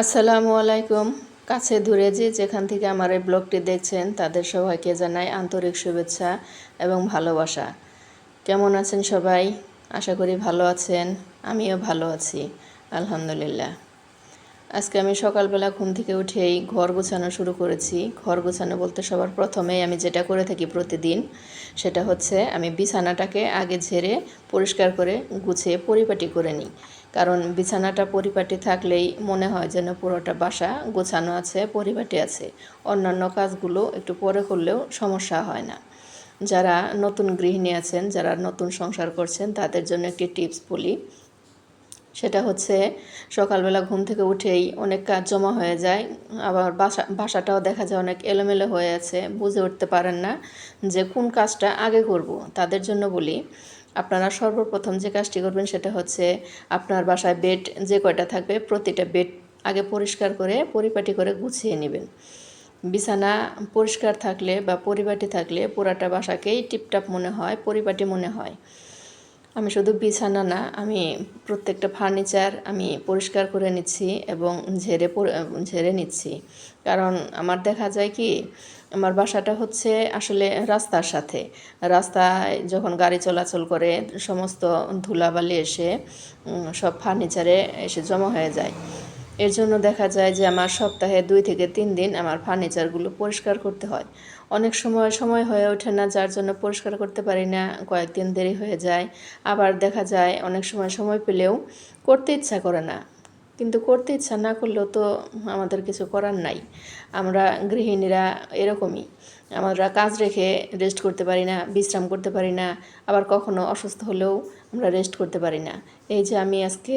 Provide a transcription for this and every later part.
আসসালামু আলাইকুম। কাছে দূরে যেখান থেকে আমার এই ব্লগটি দেখছেন তাদের সবাইকে জানাই আন্তরিক শুভেচ্ছা এবং ভালোবাসা। কেমন আছেন সবাই? আশা করি ভালো আছেন। আমিও ভালো আছি, আলহামদুলিল্লাহ। আজকে আমি সকালবেলা ঘুম থেকে উঠেই ঘর গোছানো শুরু করেছি। ঘর গোছানো বলতে সবার প্রথমেই আমি যেটা করে থাকি প্রতিদিন, সেটা হচ্ছে আমি বিছানাটাকে আগে ঝেড়ে পরিষ্কার করে গুছিয়ে পরিপাটি করে নিই। কারণ বিছানাটা পরিপাটি থাকলেই মনে হয় যেন পুরোটা বাসা গোছানো আছে, পরিপাটি আছে। অন্যান্য কাজগুলো একটু পরে করলেও সমস্যা হয় না। যারা নতুন গৃহিণী আছেন, যারা নতুন সংসার করছেন, তাদের জন্য একটি টিপস বলি। সেটা হচ্ছে সকালবেলা ঘুম থেকে উঠেই অনেক কাজ জমা হয়ে যায়, আবার বাসাটাও দেখা যায় অনেক এলোমেলো হয়ে আছে, বুঝে উঠতে পারেন না যে কোন কাজটা আগে করব। তাদের জন্য বলি, আপনারা সর্বপ্রথম যে কাজটি করবেন সেটা হচ্ছে আপনার বাসায় বেড যে কয়টা থাকবে প্রতিটা বেড আগে পরিষ্কার করে পরিপাটি করে গুছিয়ে নেবেন। বিছানা পরিষ্কার থাকলে বা পরিপাটি থাকলে পুরাটা বাসাকেই টিপটাপ মনে হয়, পরিপাটি মনে হয়। আমি শুধু বিছানা না, আমি প্রত্যেকটা ফার্নিচার আমি পরিষ্কার করে নিচ্ছি এবং ঝেড়ে নিচ্ছি। কারণ আমার দেখা যায় কি, আমার বাসাটা হচ্ছে আসলে রাস্তার সাথে। রাস্তায় যখন গাড়ি চলাচল করে সমস্ত ধুলাবালি এসে সব ফার্নিচারে এসে জমা হয়ে যায়। এর জন্য দেখা যায় যে আমার সপ্তাহে 2 থেকে 3 দিন আমার ফার্নিচারগুলো পরিষ্কার করতে হয়। অনেক সময় হয়ে ওঠে না, যার জন্য পরিষ্কার করতে পারি না, কয়েকদিন দেরি হয়ে যায়। আবার দেখা যায় অনেক সময় পেলেও করতে ইচ্ছা করে না। কিন্তু করতে ইচ্ছা না করলেও তো আমাদের কিছু করার নাই। আমরা গৃহিণীরা এরকমই। আমরা কাজ রেখে রেস্ট করতে পারি না, বিশ্রাম করতে পারি না। আবার কখনো অসুস্থ হলেও আমরা রেস্ট করতে পারি না। এই যে আমি আজকে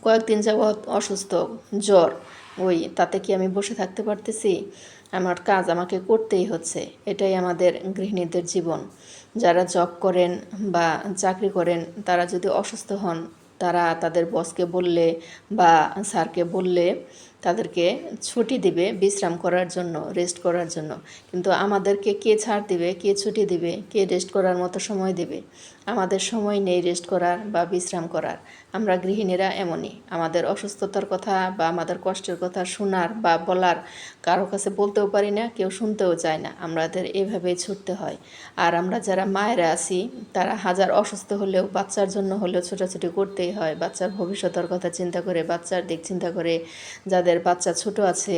কয়েকদিন যাবৎ অসুস্থ, জ্বর, তাতে কি আমি বসে থাকতে পারতেছি? আমার কাজ আমাকে করতেই হচ্ছে। এটাই আমাদের গৃহিণীদের জীবন। যারা জব করেন বা চাকরি করেন, তারা যদি অসুস্থ হন, তারা তাদের বসকে বললে বা স্যারকে বললে তাদেরকে ছুটি দিবে বিশ্রাম করার জন্য, রেস্ট করার জন্য। কিন্তু আমাদেরকে কে ছাড় দিবে, কে ছুটি দিবে, কে রেস্ট করার মতো সময় দেবে? আমাদের সময় নেই রেস্ট করার বা বিশ্রাম করার। আমরা গৃহিণীরা এমনই। আমাদের অসুস্থতার কথা বা আমাদের কষ্টের কথা শোনার বা বলার কারো কাছে বলতেও পারি না, কেউ শুনতেও চায় না। আমাদের এভাবেই ছুটতে হয়। আর আমরা যারা মায়েরা আছি, তারা হাজার অসুস্থ হলেও বাচ্চার জন্য হলেও ছোটাছুটি করতেই হয়। বাচ্চার ভবিষ্যতের কথা চিন্তা করে, বাচ্চার দিক চিন্তা করে। যাদের বাচ্চা ছোট আছে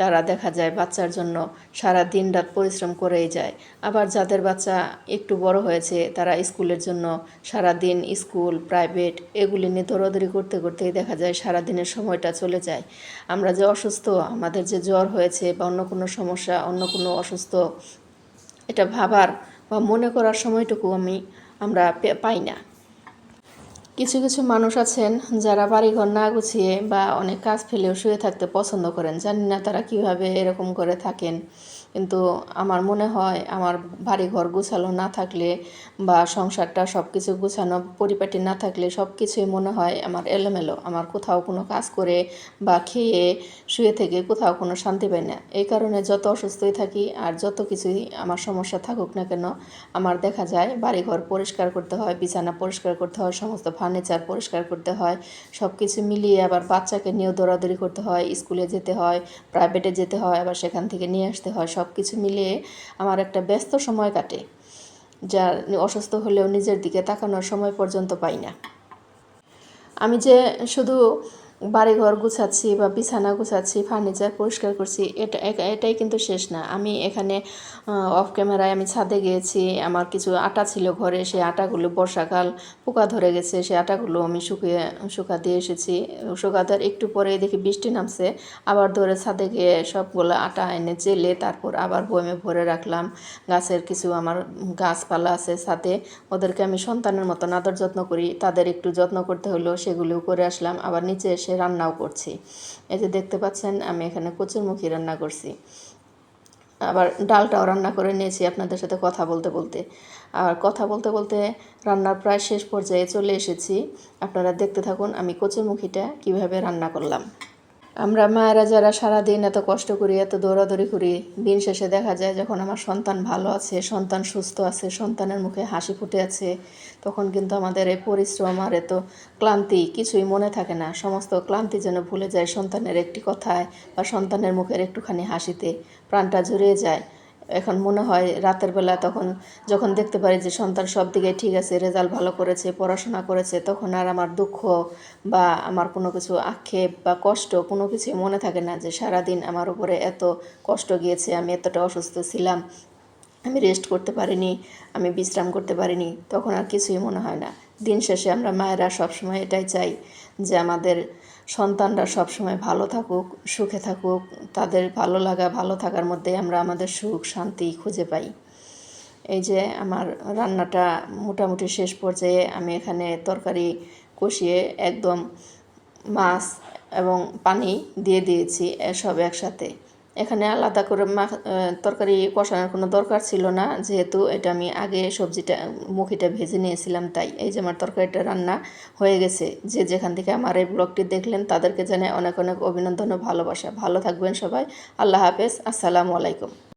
তারা দেখা যায় বাচ্চার জন্য সারা দিন রাত পরিশ্রম করেই যায়। আবার যাদের বাচ্চা একটু বড় হয়েছে, তারা স্কুলের জন্য সারা দিন স্কুল, প্রাইভেট এগুলি নিয়ে দৌড়াদৌড়ি করতে করতেই দেখা যায় সারা দিনের সময়টা চলে যায়। আমরা যে অসুস্থ, আমাদের যে জ্বর হয়েছে বা অন্য কোনো সমস্যা, অন্য কোনো অসুস্থ, এটা ভাবার বা মনে করার সময়টুকু আমরা পাই না। কিছু কিছু মানুষ আছেন যারা বাড়িঘর না গুছিয়ে বা অনেক কাজ ফেলেও শুয়ে থাকতে পছন্দ করেন। জানি না তারা কিভাবে এরকম করে থাকেন। কিন্তু আমার মনে হয় আমার বাড়িঘর গোছানো না থাকলে বা সংসারটা সব কিছু গোছানো পরিপাটি না থাকলে সব কিছুই মনে হয় আমার এলোমেলো। আমার কোথাও কোনো কাজ করে বা খেয়ে শুয়ে থেকে কোথাও কোনো শান্তি পাই না। এই কারণে যত অসুস্থই থাকি আর যত কিছুই আমার সমস্যা থাকুক না কেন, আমার দেখা যায় বাড়িঘর পরিষ্কার করতে হয়, বিছানা পরিষ্কার করতে হয়, সমস্ত ফার্নিচার পরিষ্কার করতে হয়। সব কিছু মিলিয়ে আবার বাচ্চাকে নিয়েও দৌড়াদৌড়ি করতে হয়, স্কুলে যেতে হয়, প্রাইভেটে যেতে হয়, আবার সেখান থেকে নিয়ে আসতে হয়। সব কিছু মিলিয়ে আমার একটা ব্যস্ত সময় কাটে, যা অসুস্থ হলেও নিজের দিকে তাকানোর সময় পর্যন্ত পাই না। আমি যে শুধু বাড়িঘর গুছাচ্ছি বা বিছানা গুছাচ্ছি, ফার্নিচার পরিষ্কার করছি, এটাই কিন্তু শেষ না। আমি এখানে অফ ক্যামেরায় আমি ছাদে গিয়েছি। আমার কিছু আটা ছিল ঘরে, সেই আটাগুলো বর্ষাকাল পোকা ধরে গেছে, সেই আটাগুলো আমি শুকাতে এসেছি। শুকাতে একটু পরে দেখি বৃষ্টি নামছে, আবার ধরে ছাদে গিয়ে সবগুলো আটা এনে চেলে তারপর আবার বয়মে ভরে রাখলাম। গাছের কিছু আমার গাছপালা আছে ছাদে, ওদেরকে আমি সন্তানের মতন আদর যত্ন করি। তাদের একটু যত্ন করতে হলেও সেগুলিও করে আসলাম। আবার নিচে এসে রান্নাও করছি। এই যে দেখতে পাচ্ছেন আমি এখানে কচুরমুখী রান্না করছি, আবার ডালটাও রান্না করে নিয়েছি আপনাদের সাথে কথা বলতে বলতে। আর কথা বলতে বলতে রান্নার প্রায় শেষ পর্যায়ে চলে এসেছি। আপনারা দেখতে থাকুন আমি কচুরমুখীটা কীভাবে রান্না করলাম। আমরা মায়েরা যারা সারাদিন এত কষ্ট করি, এত দৌড়াদৌড়ি করি, দিন শেষে দেখা যায় যখন আমার সন্তান ভালো আছে, সন্তান সুস্থ আছে, সন্তানের মুখে হাসি ফুটে আছে, তখন কিন্তু আমাদের এই পরিশ্রম আর এত ক্লান্তি কিছুই মনে থাকে না। সমস্ত ক্লান্তি যেন ভুলে যায় সন্তানের একটি কথায় বা সন্তানের মুখের একটুখানি হাসিতে প্রাণটা জুড়িয়ে যায়। এখন মনে হয় রাতের বেলা তখন যখন দেখতে পারি যে সন্তান সব দিকে ঠিক আছে, রেজাল্ট ভালো করেছে, পড়াশোনা করেছে, তখন আর আমার দুঃখ বা আমার কোনো কিছু আক্ষেপ বা কষ্ট কোনো কিছুই মনে থাকে না যে সারাদিন আমার উপরে এত কষ্ট গিয়েছে, আমি এতটা অসুস্থ ছিলাম, আমি রেস্ট করতে পারিনি, আমি বিশ্রাম করতে পারিনি, তখন আর কিছুই মনে হয় না। দিন শেষে আমরা মায়েরা সবসময় এটাই চাই যে আমাদের সন্তানরা সবসময় ভালো থাকুক, সুখে থাকুক, তাদের ভালো লাগা ভালো থাকার মধ্যে আমরা আমাদের সুখ শান্তি খুঁজে পাই। এই যে আমার রান্নাটা মোটামুটি শেষ পর্যায়ে, আমি এখানে তরকারি কষিয়ে একদম মাছ এবং পানি দিয়ে দিয়েছি সব একসাথে। এখানে আলাদা করে তরকারি কষানোর কোনো দরকার ছিল না, যেহেতু এটা আমি আগে সবজিটা মুখিটা ভেজে নিয়েছিলাম। তাই এই যে আমার তরকারিটা রান্না হয়ে গেছে। যে যেখান থেকে আমার এই ব্লগটি দেখলেন তাদেরকে জানাই অনেক অনেক অভিনন্দন ও ভালোবাসা। ভালো থাকবেন সবাই। আল্লাহ হাফেজ। আসসালামু আলাইকুম।